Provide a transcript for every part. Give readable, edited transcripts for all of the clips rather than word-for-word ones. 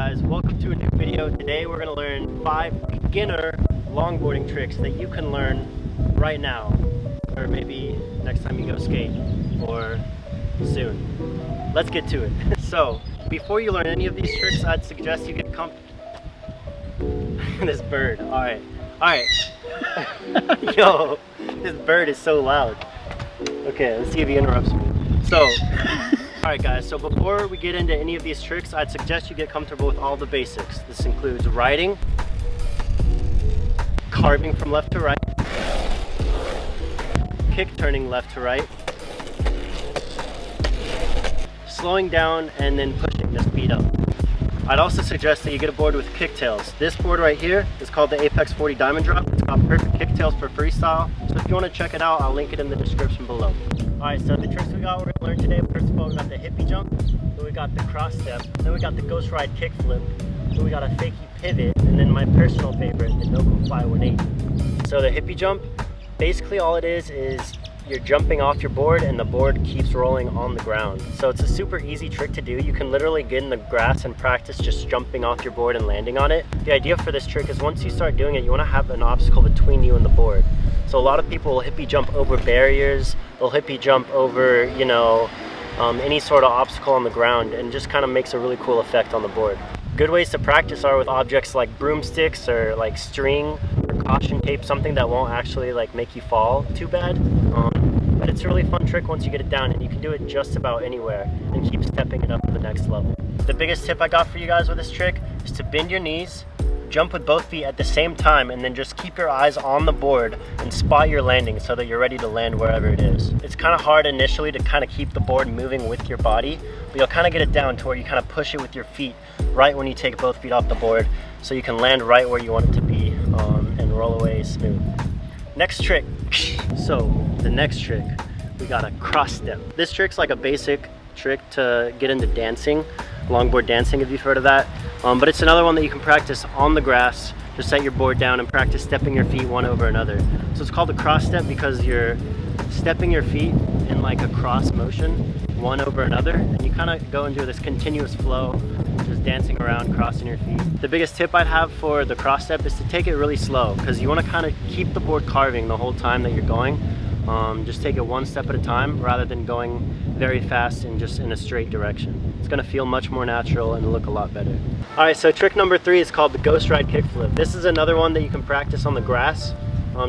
guys, welcome to a new video. Today we're going to learn 5 beginner longboarding tricks that you can learn right now, or maybe next time you go skate, or soon. Let's get to it. So before you learn any of these tricks, I'd suggest you get comfortable. This bird, alright. Yo, this bird is so loud. Okay, let's see if he interrupts me. So alright guys, so before we get into any of these tricks, I'd suggest you get comfortable with all the basics. This includes riding, carving from left to right, kick turning left to right, slowing down and then pushing the speed up. I'd also suggest that you get a board with kicktails. This board right here is called the Apex 40 Diamond Drop. It's got perfect kicktails for freestyle. So if you want to check it out, I'll link it in the description below. Alright, so the tricks we're going to learn today, first of all, we got the hippie jump, then we got the cross step, then we got the ghost ride kick flip, then we got a fakie pivot, and then my personal favorite, the no comply 180. So the hippie jump, basically all it is you're jumping off your board and the board keeps rolling on the ground. So it's a super easy trick to do. You can literally get in the grass and practice just jumping off your board and landing on it. The idea for this trick is once you start doing it, you want to have an obstacle between you and the board. So a lot of people will hippie jump over barriers, they'll hippie jump over, you know, any sort of obstacle on the ground, and just kind of makes a really cool effect on the board. Good ways to practice are with objects like broomsticks or like string or caution tape, something that won't actually like make you fall too bad. But it's a really fun trick once you get it down, and you can do it just about anywhere and keep stepping it up to the next level. The biggest tip I got for you guys with this trick is to bend your knees, jump with both feet at the same time, and then just keep your eyes on the board and spot your landing so that you're ready to land wherever it is. It's kind of hard initially to kind of keep the board moving with your body, but you'll kind of get it down to where you kind of push it with your feet right when you take both feet off the board so you can land right where you want it to be and roll away smooth. Next trick. So the next trick, we got a cross step. This trick's like a basic trick to get into dancing, longboard dancing if you've heard of that. But it's another one that you can practice on the grass. Just set your board down and practice stepping your feet one over another. So it's called a cross step because you're stepping your feet in like a cross motion, one over another, and you kind of go into this continuous flow, just dancing around, crossing your feet. The biggest tip I'd have for the cross step is to take it really slow, because you want to kind of keep the board carving the whole time that you're going. Just take it one step at a time rather than going very fast and just in a straight direction. It's going to feel much more natural and look a lot better. Alright, so trick number 3 is called the ghost ride kick flip. This is another one that you can practice on the grass.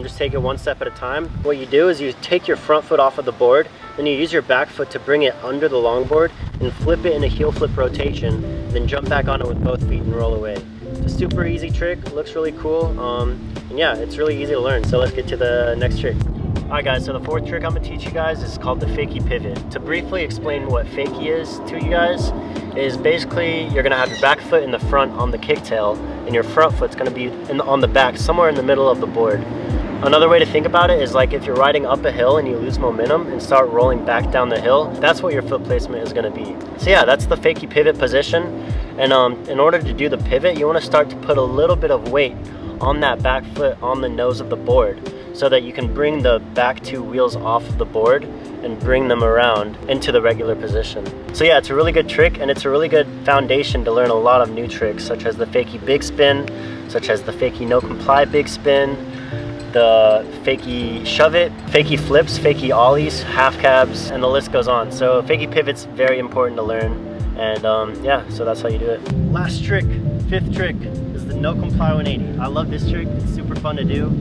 Just take it one step at a time. What you do is you take your front foot off of the board, then you use your back foot to bring it under the longboard and flip it in a heel flip rotation, then jump back on it with both feet and roll away. It's a super easy trick, looks really cool, and yeah, it's really easy to learn. So let's get to the next trick. Alright guys, so the 4th trick I'm going to teach you guys is called the fakie pivot. To briefly explain what fakie is to you guys, is basically you're going to have your back foot in the front on the kicktail, and your front foot's going to be on the back, somewhere in the middle of the board. Another way to think about it is like if you're riding up a hill and you lose momentum and start rolling back down the hill, that's what your foot placement is going to be. So yeah, that's the fakie pivot position. And in order to do the pivot, you want to start to put a little bit of weight on that back foot on the nose of the board, so that you can bring the back 2 wheels off of the board and bring them around into the regular position. So yeah, it's a really good trick, and it's a really good foundation to learn a lot of new tricks, such as the fakie big spin, such as the fakie no comply big spin, the fakie shove it, fakie flips, fakie ollies, half cabs, and the list goes on. So fakie pivot's very important to learn, and yeah, so that's how you do it. Last trick, 5th trick, is the no comply 180. I love this trick, it's super fun to do.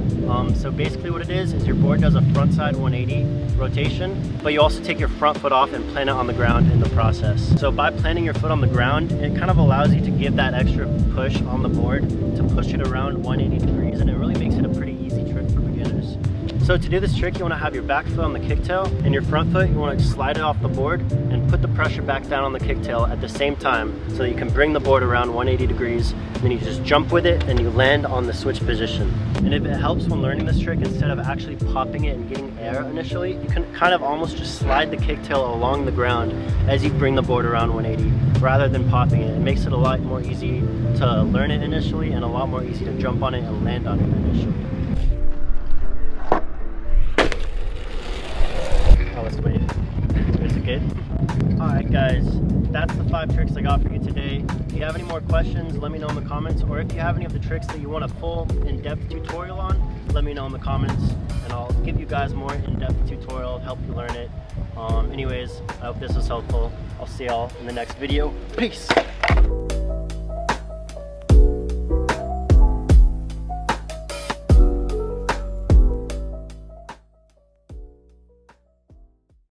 So basically what it is your board does a front side 180 rotation, but you also take your front foot off and plant it on the ground in the process. So by planting your foot on the ground, it kind of allows you to give that extra push on the board to push it around 180 degrees, and it really makes it a pretty easy trick for beginners. So to do this trick, you want to have your back foot on the kicktail, and your front foot, you want to slide it off the board and put the pressure back down on the kicktail at the same time, so that you can bring the board around 180 degrees, and then you just jump with it and you land on the switch position. And if it helps when learning this trick, instead of actually popping it and getting air initially, you can kind of almost just slide the kicktail along the ground as you bring the board around 180 rather than popping it. It makes it a lot more easy to learn it initially, and a lot more easy to jump on it and land on it initially. Oh, let's wait. Is it good? Alright guys, that's the 5 tricks I got for you today. If you have any more questions, let me know in the comments, or if you have any of the tricks that you want a full in-depth tutorial on, let me know in the comments, and I'll give you guys more in-depth tutorial, help you learn it. Anyways, I hope this was helpful. I'll see y'all in the next video. Peace!